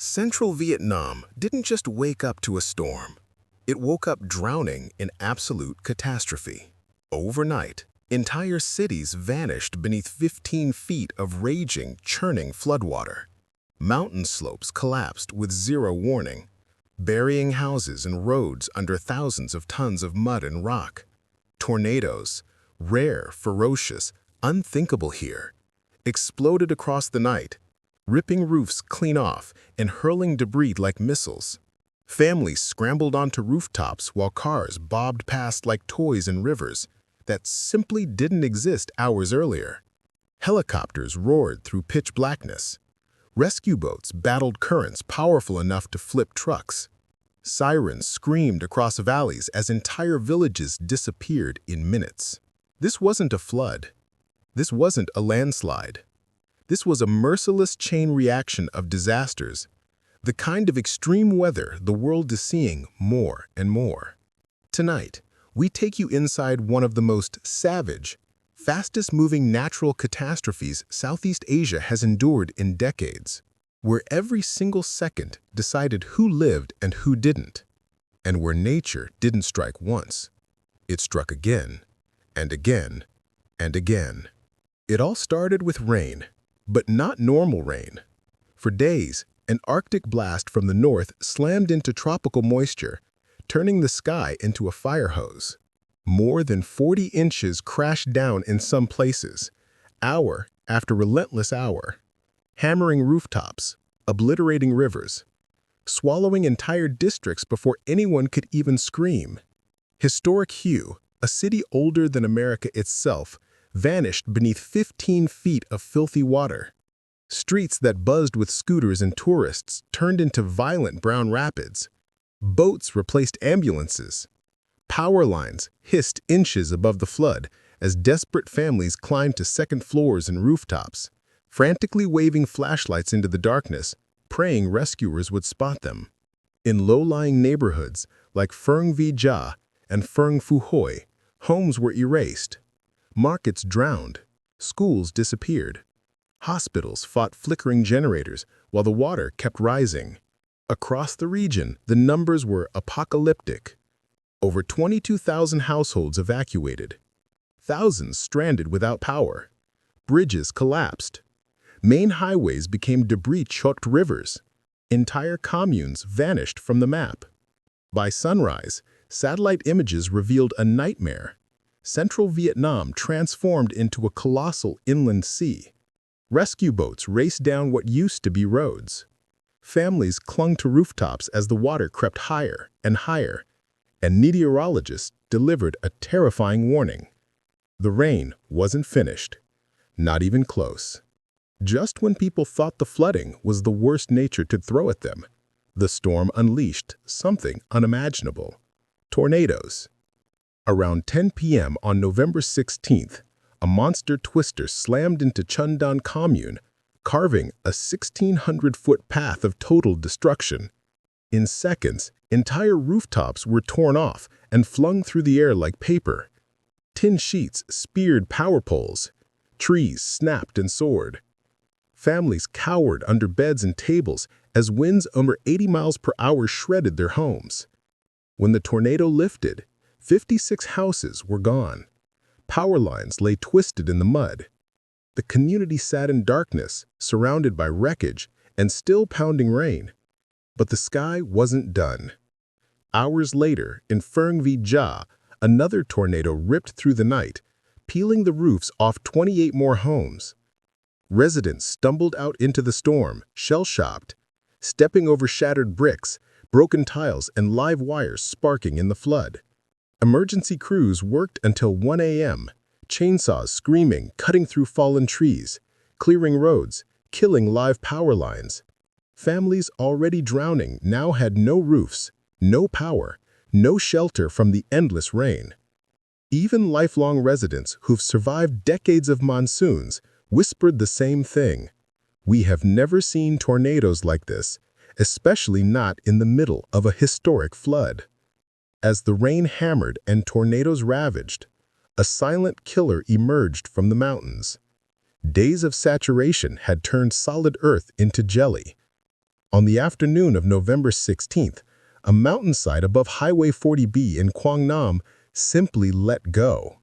Central Vietnam didn't just wake up to a storm. It woke up drowning in absolute catastrophe. Overnight, entire cities vanished beneath 15 feet of raging, churning floodwater. Mountain slopes collapsed with zero warning, burying houses and roads under thousands of tons of mud and rock. Tornadoes, rare, ferocious, unthinkable here, exploded across the night, ripping roofs clean off and hurling debris like missiles. Families scrambled onto rooftops while cars bobbed past like toys in rivers that simply didn't exist hours earlier. Helicopters roared through pitch blackness. Rescue boats battled currents powerful enough to flip trucks. Sirens screamed across valleys as entire villages disappeared in minutes. This wasn't a flood. This wasn't a landslide. This was a merciless chain reaction of disasters, the kind of extreme weather the world is seeing more and more. Tonight, we take you inside one of the most savage, fastest-moving natural catastrophes Southeast Asia has endured in decades, where every single second decided who lived and who didn't, and where nature didn't strike once. It struck again, and again, and again. It all started with rain. But not normal rain. For days, an Arctic blast from the north slammed into tropical moisture, turning the sky into a fire hose. More than 40 inches crashed down in some places, hour after relentless hour, hammering rooftops, obliterating rivers, swallowing entire districts before anyone could even scream. Historic Hue, a city older than America itself, vanished beneath 15 feet of filthy water. Streets that buzzed with scooters and tourists turned into violent brown rapids. Boats replaced ambulances. Power lines hissed inches above the flood as desperate families climbed to second floors and rooftops, frantically waving flashlights into the darkness, praying rescuers would spot them. In low-lying neighborhoods like Phuong Vi Ja and Phuong Phu Hoi, homes were erased. Markets drowned, schools disappeared. Hospitals fought flickering generators while the water kept rising. Across the region, the numbers were apocalyptic. Over 22,000 households evacuated. Thousands stranded without power. Bridges collapsed. Main highways became debris-choked rivers. Entire communes vanished from the map. By sunrise, satellite images revealed a nightmare. Central Vietnam transformed into a colossal inland sea. Rescue boats raced down what used to be roads. Families clung to rooftops as the water crept higher, and meteorologists delivered a terrifying warning. The rain wasn't finished, not even close. Just when people thought the flooding was the worst nature could throw at them, the storm unleashed something unimaginable: tornadoes. Around 10 p.m. on November 16th, a monster twister slammed into Chundan Commune, carving a 1,600-foot path of total destruction. In seconds, entire rooftops were torn off and flung through the air like paper. Tin sheets speared power poles. Trees snapped and soared. Families cowered under beds and tables as winds over 80 miles per hour shredded their homes. When the tornado lifted, 56 houses were gone. Power lines lay twisted in the mud. The community sat in darkness, surrounded by wreckage and still pounding rain. But the sky wasn't done. Hours later, in Phuong Vi Ja, another tornado ripped through the night, peeling the roofs off 28 more homes. Residents stumbled out into the storm, shell-shocked, stepping over shattered bricks, broken tiles, and live wires sparking in the flood. Emergency crews worked until 1 a.m., chainsaws screaming, cutting through fallen trees, clearing roads, killing live power lines. Families already drowning now had no roofs, no power, no shelter from the endless rain. Even lifelong residents who've survived decades of monsoons whispered the same thing: "We have never seen tornadoes like this, especially not in the middle of a historic flood." As the rain hammered and tornadoes ravaged, a silent killer emerged from the mountains. Days of saturation had turned solid earth into jelly. On the afternoon of November 16th, a mountainside above Highway 40B in Quangnam simply let go.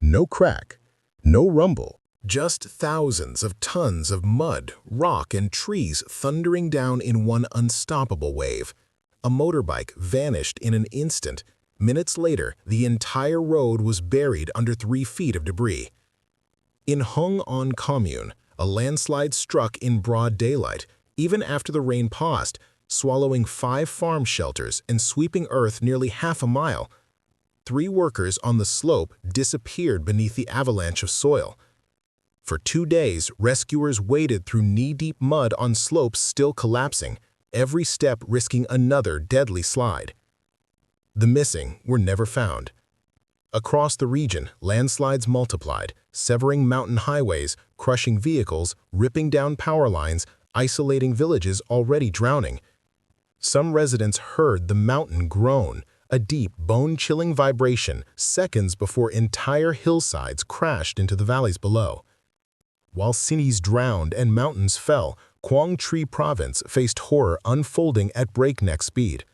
No crack, no rumble, just thousands of tons of mud, rock, and trees thundering down in one unstoppable wave. A motorbike vanished in an instant. Minutes later, the entire road was buried under 3 feet of debris. In Hung An Commune, a landslide struck in broad daylight, even after the rain paused, swallowing 5 farm shelters and sweeping earth nearly half a mile. 3 workers on the slope disappeared beneath the avalanche of soil. For 2 days, rescuers waded through knee-deep mud on slopes still collapsing, every step risking another deadly slide. The missing were never found. Across the region, landslides multiplied, severing mountain highways, crushing vehicles, ripping down power lines, isolating villages already drowning. Some residents heard the mountain groan, a deep, bone-chilling vibration seconds before entire hillsides crashed into the valleys below. While cities drowned and mountains fell, Quang Tri Province faced horror unfolding at breakneck speed.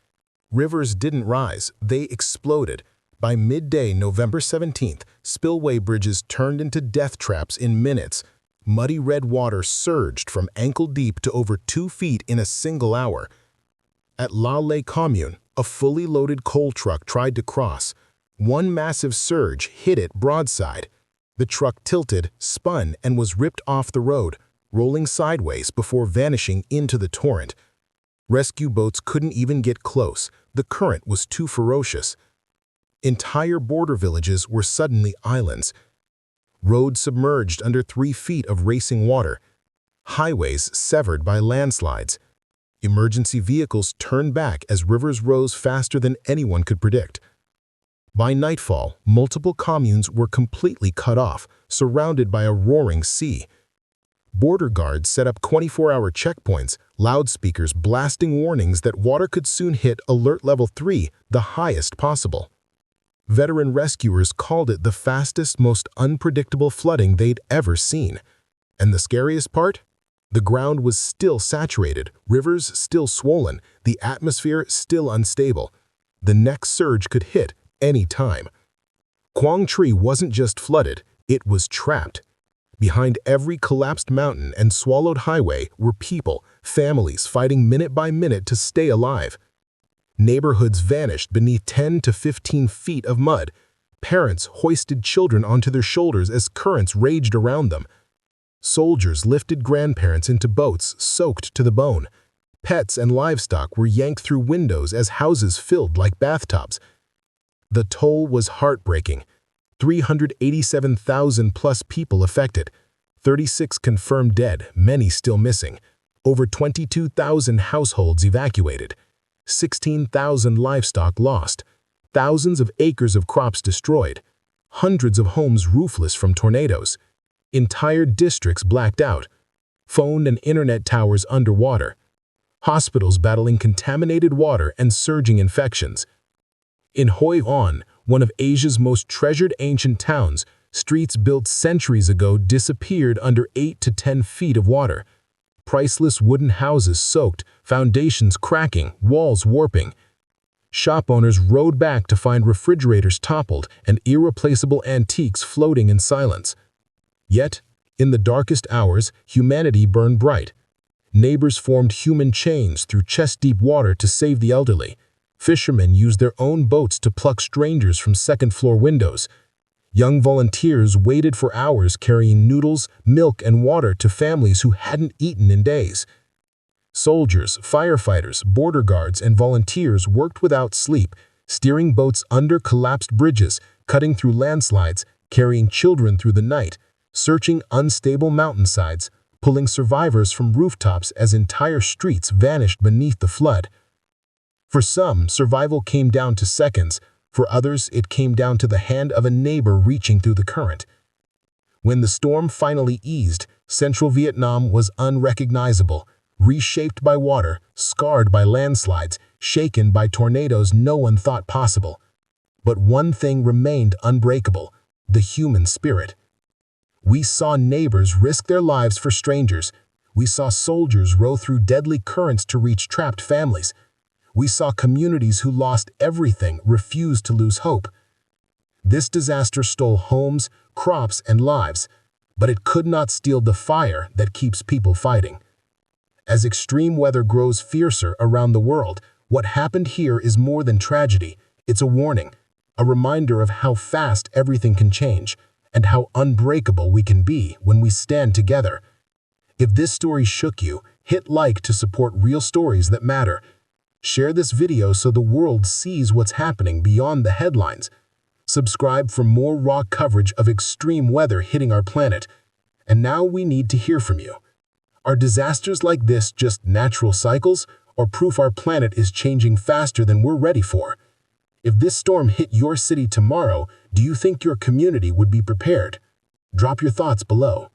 Rivers didn't rise, they exploded. By midday, November 17th, spillway bridges turned into death traps in minutes. Muddy red water surged from ankle-deep to over 2 feet in a single hour. At La Le Commune, a fully loaded coal truck tried to cross. One massive surge hit it broadside. The truck tilted, spun, and was ripped off the road, rolling sideways before vanishing into the torrent. Rescue boats couldn't even get close. The current was too ferocious. Entire border villages were suddenly islands. Roads submerged under 3 feet of racing water. Highways severed by landslides. Emergency vehicles turned back as rivers rose faster than anyone could predict. By nightfall, multiple communes were completely cut off, surrounded by a roaring sea. Border guards set up 24-hour checkpoints, loudspeakers blasting warnings that water could soon hit alert level 3, the highest possible. Veteran rescuers called it the fastest, most unpredictable flooding they'd ever seen. And the scariest part? The ground was still saturated, rivers still swollen, the atmosphere still unstable. The next surge could hit any time. Quang Tri wasn't just flooded, it was trapped. Behind every collapsed mountain and swallowed highway were people, families fighting minute by minute to stay alive. Neighborhoods vanished beneath 10 to 15 feet of mud. Parents hoisted children onto their shoulders as currents raged around them. Soldiers lifted grandparents into boats soaked to the bone. Pets and livestock were yanked through windows as houses filled like bathtubs. The toll was heartbreaking. 387,000 plus people affected. 36 confirmed dead, many still missing. Over 22,000 households evacuated. 16,000 livestock lost. Thousands of acres of crops destroyed. Hundreds of homes roofless from tornadoes. Entire districts blacked out. Phone and internet towers underwater. Hospitals battling contaminated water and surging infections. In Hoi An, one of Asia's most treasured ancient towns, streets built centuries ago disappeared under 8 to 10 feet of water. Priceless wooden houses soaked, foundations cracking, walls warping. Shop owners rode back to find refrigerators toppled and irreplaceable antiques floating in silence. Yet, in the darkest hours, humanity burned bright. Neighbors formed human chains through chest-deep water to save the elderly. Fishermen used their own boats to pluck strangers from second-floor windows. Young volunteers waited for hours carrying noodles, milk, and water to families who hadn't eaten in days. Soldiers, firefighters, border guards, and volunteers worked without sleep, steering boats under collapsed bridges, cutting through landslides, carrying children through the night, searching unstable mountainsides, pulling survivors from rooftops as entire streets vanished beneath the flood. For some, survival came down to seconds. For others, it came down to the hand of a neighbor reaching through the current. When the storm finally eased, central Vietnam was unrecognizable, reshaped by water, scarred by landslides, shaken by tornadoes no one thought possible. But one thing remained unbreakable: the human spirit. We saw neighbors risk their lives for strangers. We saw soldiers row through deadly currents to reach trapped families. We saw communities who lost everything refuse to lose hope. This disaster stole homes, crops, and lives, but it could not steal the fire that keeps people fighting. As extreme weather grows fiercer around the world, what happened here is more than tragedy. It's a warning, a reminder of how fast everything can change, and how unbreakable we can be when we stand together. If this story shook you, hit like to support real stories that matter. Share this video so the world sees what's happening beyond the headlines. Subscribe for more raw coverage of extreme weather hitting our planet. And now we need to hear from you. Are disasters like this just natural cycles, or proof our planet is changing faster than we're ready for? If this storm hit your city tomorrow, do you think your community would be prepared? Drop your thoughts below.